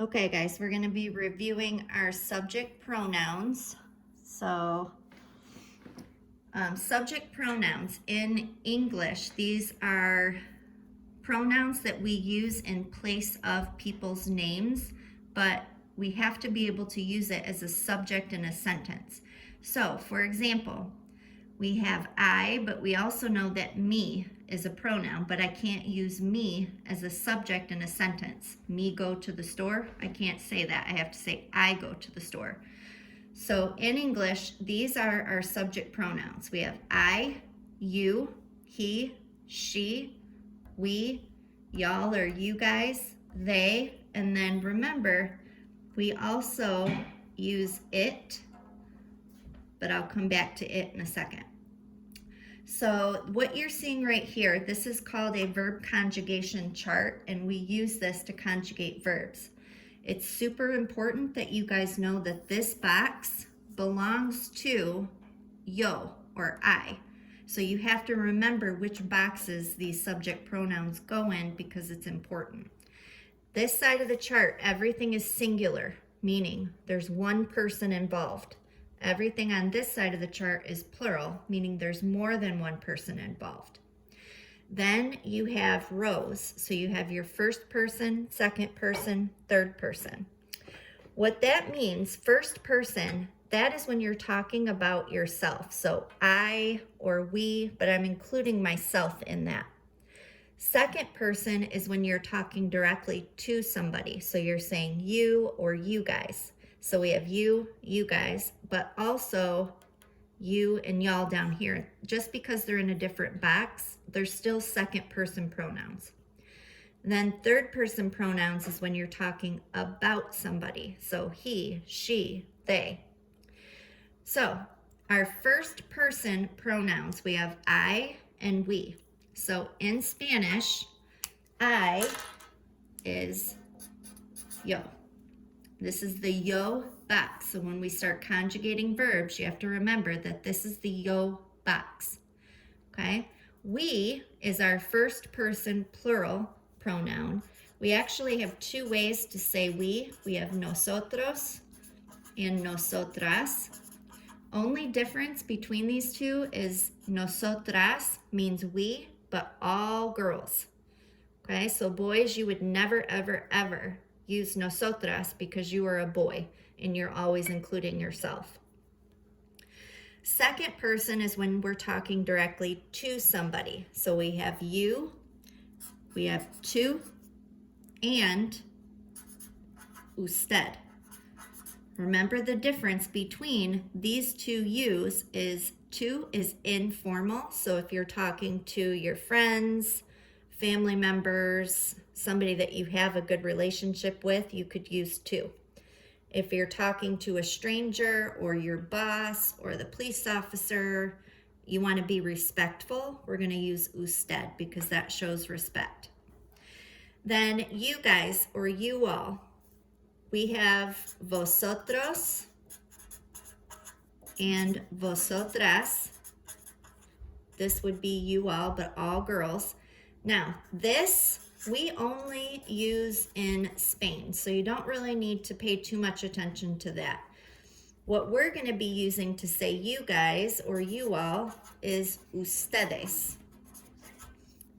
Okay, guys, we're going to be reviewing our subject pronouns. So, subject pronouns in English, these are pronouns that we use in place of people's names, but we have to be able to use it as a subject in a sentence. So, for example, we have I, but we also know that me is a pronoun, but I can't use me as a subject in a sentence. Me go to the store, I can't say that. I have to say I go to the store. So in English, these are our subject pronouns. We have I, you, he, she, we, y'all or you guys, they, and then remember, we also use it, but I'll come back to it in a second. So what you're seeing right here, this is called a verb conjugation chart, and we use this to conjugate verbs. It's super important that you guys know that this box belongs to yo or I. So you have to remember which boxes these subject pronouns go in because it's important. This side of the chart, everything is singular, meaning there's one person involved. Everything on this side of the chart is plural, meaning there's more than one person involved. Then you have rows. So you have your first person, second person, third person. What that means, first person, that is when you're talking about yourself. So I or we, but I'm including myself in that. Second person is when you're talking directly to somebody. So you're saying you or you guys. So we have you guys, but also you and y'all down here. Just because they're in a different box, they're still second person pronouns. And then third person pronouns is when you're talking about somebody. So he, she, they. So our first person pronouns, we have I and we. So in Spanish, I is yo. This is the yo box. So when we start conjugating verbs, you have to remember that this is the yo box. Okay? We is our first person plural pronoun. We actually have two ways to say we. We have nosotros and nosotras. Only difference between these two is nosotras means we, but all girls. Okay? So boys, you would never, ever, ever use nosotras because you are a boy and you're always including yourself. Second person is when we're talking directly to somebody. So we have you, we have tú, and usted. Remember the difference between these two yous is tú is informal. So if you're talking to your friends, family members, somebody that you have a good relationship with, you could use tú. If you're talking to a stranger or your boss or the police officer, you want to be respectful, we're going to use usted because that shows respect. Then you guys or you all, we have vosotros and vosotras. This would be you all, but all girls. Now, this we only use in Spain, so you don't really need to pay too much attention to that. What we're going to be using to say you guys or you all is ustedes.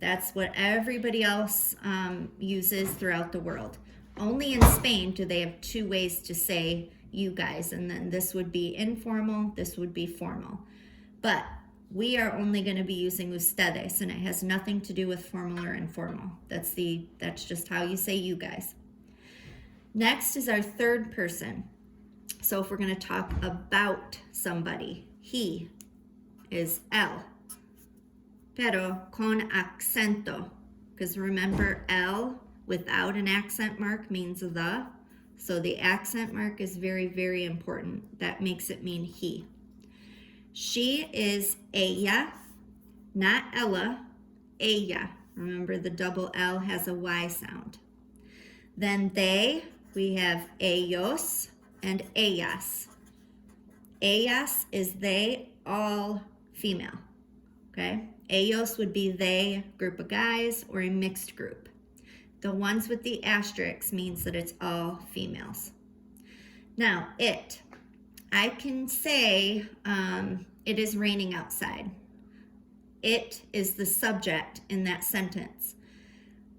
That's what everybody else uses throughout the world. Only in Spain do they have two ways to say you guys, and then this would be informal, this would be formal. But we are only going to be using ustedes, and it has nothing to do with formal or informal. That's just how you say you guys. Next is our third person. So if we're going to talk about somebody, he is él, pero con acento. Because remember, él without an accent mark means the. So the accent mark is very, very important. That makes it mean he. She is ella, not ella, ella. Remember the double L has a Y sound. Then they, we have ellos and ellas. Ellas is they, all female. Okay? Ellos would be they, group of guys, or a mixed group. The ones with the asterisks means that it's all females. Now, it. I can say it is raining outside. It is the subject in that sentence.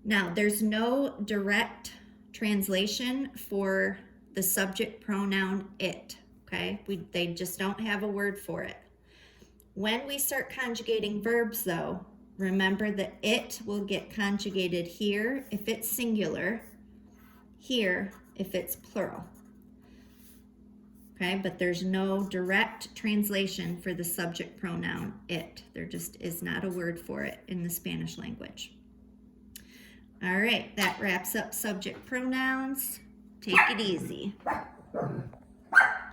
Now, there's no direct translation for the subject pronoun it, okay? They just don't have a word for it. When we start conjugating verbs, though, remember that it will get conjugated here if it's singular, here if it's plural. Okay, but there's no direct translation for the subject pronoun it. There just is not a word for it in the Spanish language. All right, that wraps up subject pronouns. Take it easy.